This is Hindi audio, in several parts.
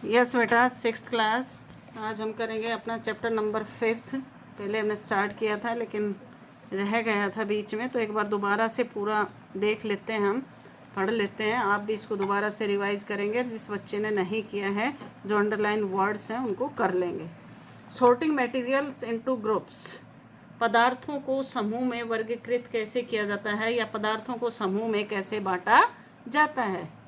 यस बेटा, 6th क्लास। आज हम करेंगे अपना चैप्टर नंबर 5। पहले हमने स्टार्ट किया था लेकिन रह गया था बीच में, तो एक बार दोबारा से पूरा देख लेते हैं, हम पढ़ लेते हैं। आप भी इसको दोबारा से रिवाइज करेंगे। जिस बच्चे ने नहीं किया है, जो अंडरलाइन वर्ड्स हैं उनको कर लेंगे। Sorting materials into groups. पदार्थों को समूह में वर्गीकृत कैसे किया जाता है, या पदार्थों को समूह में कैसे बांटा जाता है।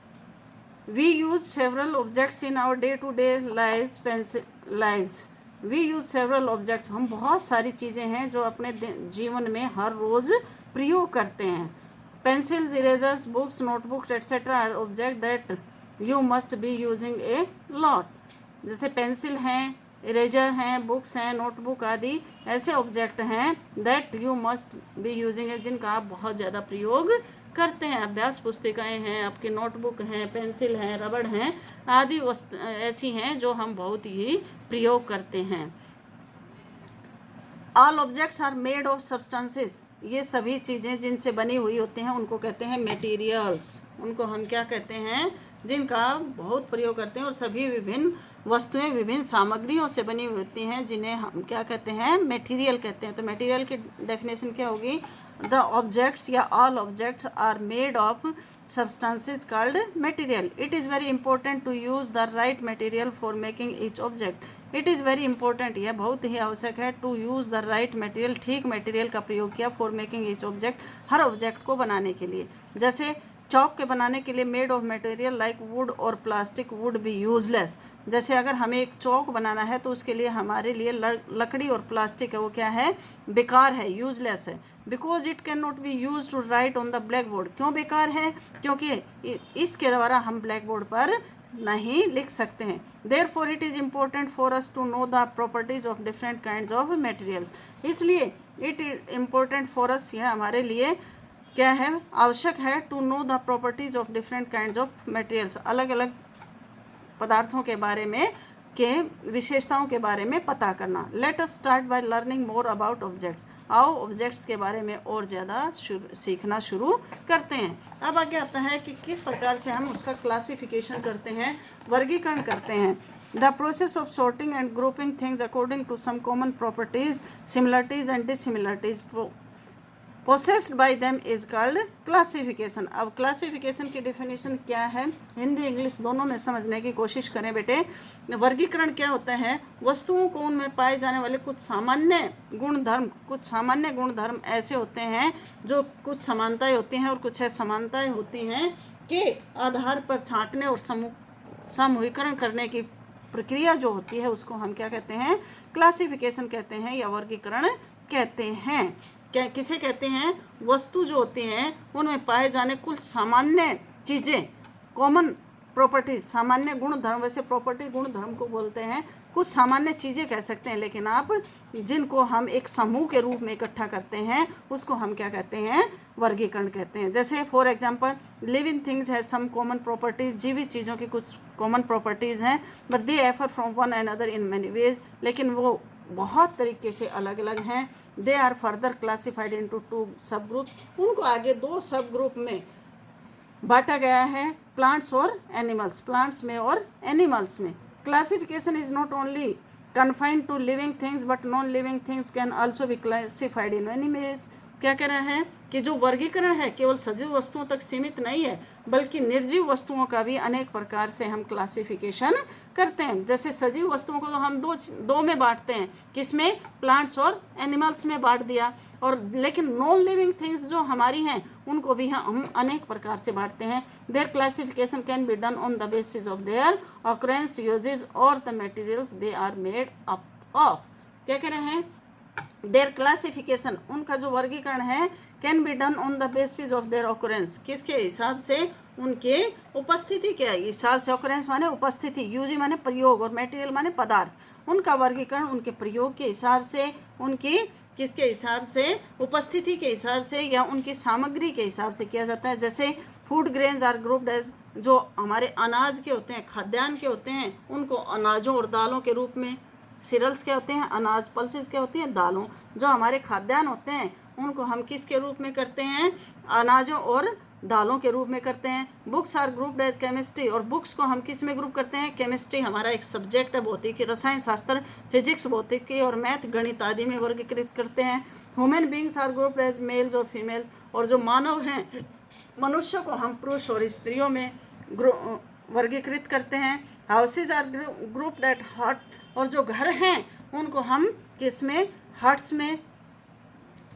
We use several objects in our day-to-day lives. We use several objects. हम बहुत सारी चीज़ें हैं जो अपने जीवन में हर रोज़ प्रयोग करते हैं। Pencils, erasers, books, notebooks, etc. are objects that you must be using a lot. जैसे पेंसिल हैं, इरेजर हैं, बुक्स हैं, नोटबुक आदि ऐसे ऑब्जेक्ट हैं that you must be using है, जिनका आप बहुत ज़्यादा प्रयोग करते हैं। अभ्यास पुस्तिकाएं हैं, आपकी नोटबुक हैं, पेंसिल हैं, रबड़ हैं आदि वस्तु ऐसी हैं जो हम बहुत ही प्रयोग करते हैं। All objects are made of substances. ये सभी चीज़ें जिनसे बनी हुई होती हैं उनको कहते हैं मटेरियल्स। उनको हम क्या कहते हैं, जिनका बहुत प्रयोग करते हैं। और सभी विभिन्न वस्तुएं विभिन्न सामग्रियों से बनी हुई होती हैं, जिन्हें हम क्या कहते हैं, मटेरियल कहते हैं। तो मटेरियल की डेफिनेशन क्या होगी, द ऑब्जेक्ट्स या all objects are made of substances called material. It is very important to use the right material for making each object. It is very important, यह बहुत ही आवश्यक है, to use the right material, ठीक मटेरियल का प्रयोग किया, for making each object, her object को बनाने के लिए। जैसे चौक के बनाने के लिए made of material like would और प्लास्टिक वुड बी यूजलेस। जैसे अगर हमें एक चौक बनाना है तो उसके लिए हमारे लिए लकड़ी और प्लास्टिक है वो क्या है, बेकार है, यूजलेस है। Because it can not be use to write on the black board. क्यों बेकार है, क्योंकि इसके द्वारा हम ब्लैक बोर्ड पर नहीं लिख सकते हैं। Therefore it is important for us to know the properties of different kind of materials. इसलिए इट इम्पोर्टेंट फॉर अस, यह हमारे लिए क्या है, आवश्यक है, to know the properties of different kind of materials, अलग अलग पदार्थों के बारे में के विशेषताओं के बारे में पता करना। Let us start by learning more about objects. आओ ऑब्जेक्ट्स के बारे में और ज़्यादा सीखना शुरू करते हैं। अब आगे आता है कि किस प्रकार से हम उसका क्लासिफिकेशन करते हैं, वर्गीकरण करते हैं। The process of sorting and grouping things according to some common properties, similarities and dissimilarities possessed by them is called classification. अब क्लासिफिकेशन की डेफिनेशन क्या है, हिंदी इंग्लिश दोनों में समझने की कोशिश करें बेटे। वर्गीकरण क्या होता है, वस्तुओं को उनमें पाए जाने वाले कुछ सामान्य गुणधर्म ऐसे होते हैं जो कुछ समानताएं होती हैं और कुछ असमानताएं होती हैं के आधार पर छांटने और समूहीकरण करने की प्रक्रिया जो होती है उसको हम क्या कहते हैं, क्लासिफिकेशन कहते हैं या वर्गीकरण कहते हैं। क्या किसे कहते हैं, वस्तु जो होती हैं उनमें पाए जाने कुल सामान्य चीज़ें, कॉमन प्रॉपर्टीज, सामान्य गुणधर्म। वैसे प्रॉपर्टी गुणधर्म को बोलते हैं, कुछ सामान्य चीज़ें कह सकते हैं, लेकिन आप जिनको हम एक समूह के रूप में इकट्ठा करते हैं उसको हम क्या कहते हैं, वर्गीकरण कहते हैं। जैसे फॉर एग्जांपल लिविंग थिंग्स है सम कॉमन प्रॉपर्टीज, जीवित चीज़ों की कुछ कॉमन प्रॉपर्टीज़ हैं, but they differ from one another in many ways, लेकिन वो बहुत तरीके से अलग अलग हैं। They are further classified into 2 सब ग्रुप्स। उनको आगे 2 सब ग्रुप में बांटा गया है, प्लांट्स और एनिमल्स, प्लांट्स में और एनिमल्स में। Classification is not only confined to living things but non living things can also be classified in many ways. क्या कह रहा है कि जो वर्गीकरण है केवल सजीव वस्तुओं तक सीमित नहीं है, बल्कि निर्जीव वस्तुओं का भी अनेक प्रकार से हम क्लासिफिकेशन करते हैं। जैसे सजीव वस्तुओं को तो हम दो में बांटते हैं, किसमें, प्लांट्स और एनिमल्स में बांट दिया। और लेकिन नॉन लिविंग थिंग्स जो हमारी हैं उनको भी हम अनेक प्रकार से बांटते हैं। Their classification can be done on the basis of their occurrence, usages और the materials they are made up of. क्या कह रहे हैं, देयर क्लासिफिकेशन, उनका जो वर्गीकरण है, can be done on the basis of their occurrence, किसके हिसाब से, उनके उपस्थिति के हिसाब से। ऑकरेंस माने उपस्थिति, यूजी माने प्रयोग और मटेरियल माने पदार्थ। उनका वर्गीकरण उनके प्रयोग के हिसाब से, उनकी किसके हिसाब से, उपस्थिति के हिसाब से या उनकी सामग्री के हिसाब से किया जाता है। जैसे food grains are grouped as, जो हमारे अनाज के होते हैं, खाद्यान्न के होते हैं, उनको अनाजों और दालों के रूप में। सीरियल्स क्या होते हैं, अनाज, पल्सेस क्या होती हैं, दालों। जो हमारे खाद्यान्न होते हैं उनको हम किसके रूप में करते हैं, अनाजों और दालों के रूप में करते हैं। Books are grouped as chemistry, और बुक्स को हम किस में ग्रुप करते हैं? केमिस्ट्री हमारा एक सब्जेक्ट है, भौतिकी, रसायन शास्त्र, फिजिक्स, भौतिकी और मैथ, गणित आदि में वर्गीकृत करते हैं। Human beings are grouped as males और फीमेल्स, और जो मानव हैं, मनुष्य को हम पुरुष और स्त्रियों में वर्गीकृत करते हैं। हाउसेज आर ग्रुप्ड एट हट, और जो घर हैं उनको हम किस में? हट्स में,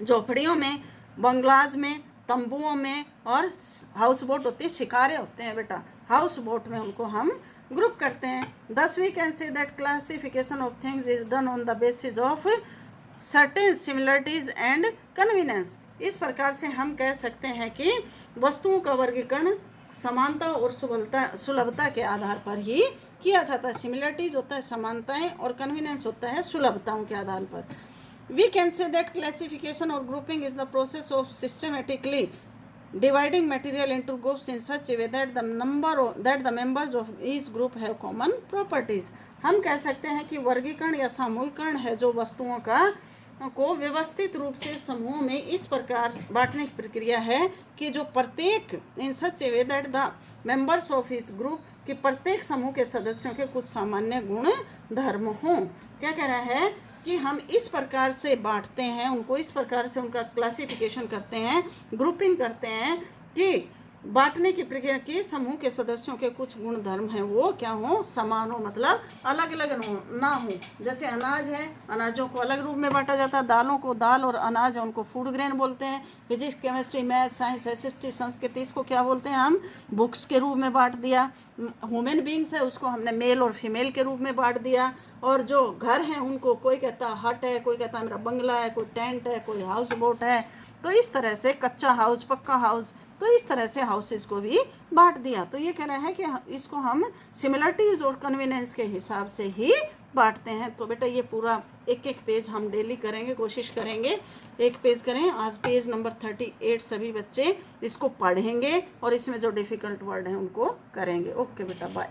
झोपड़ियों में, बंगलाज में, तंबुओं में, और हाउस बोट होती है, शिकारे होते हैं बेटा, हाउस बोट में उनको हम ग्रुप करते हैं। Thus we can say that classification of things is done on the basis of certain similarities and convenience. इस प्रकार से हम कह सकते हैं कि वस्तुओं का वर्गीकरण समानता और सुलभता के आधार पर ही किया जाता है। सिमिलरिटीज होता है समानताएं, और कन्वीनियंस होता है सुलभताओं के आधार पर। We can say that classification or grouping is the process of systematically dividing material into groups in such a way that the members of each group have common properties. हम कह सकते हैं कि वर्गीकरण या सामूहिकरण है जो वस्तुओं को व्यवस्थित रूप से समूहों में इस प्रकार बांटने की प्रक्रिया है कि जो प्रत्येक in such a way that the members of इस ग्रुप, कि प्रत्येक समूह के सदस्यों के कुछ सामान्य गुण धर्म हों। क्या कह रहा है कि हम इस प्रकार से बांटते हैं उनको, इस प्रकार से उनका क्लासिफिकेशन करते हैं, ग्रुपिंग करते हैं कि बांटने की प्रक्रिया के समूह के सदस्यों के कुछ गुण धर्म हैं वो क्या हो? समान हो, मतलब अलग अलग ना हो। जैसे अनाज है, अनाजों को अलग रूप में बांटा जाता है, दालों को दाल और अनाज है उनको फूड ग्रेन बोलते हैं। Physics, chemistry, math, science, history, संस्कृति, इसको क्या बोलते हैं हम? बुक्स के रूप में बांट दिया। ह्यूमन बींग्स है उसको हमने मेल और फीमेल के रूप में बांट दिया। और जो घर हैं उनको कोई कहता हट है, कोई कहता मेरा बंगला है, कोई टेंट है, कोई हाउस बोट है। तो इस तरह से कच्चा हाउस, पक्का हाउस, तो इस तरह से हाउसेज को भी बांट दिया। तो ये कह रहा है कि इसको हम सिमिलरिटीज और कन्वीनियंस के हिसाब से ही बांटते हैं। तो बेटा ये पूरा एक एक पेज हम डेली करेंगे, कोशिश करेंगे एक पेज करें। आज पेज नंबर 38 सभी बच्चे इसको पढ़ेंगे और इसमें जो डिफ़िकल्ट वर्ड हैं उनको करेंगे। ओके बेटा, बाय।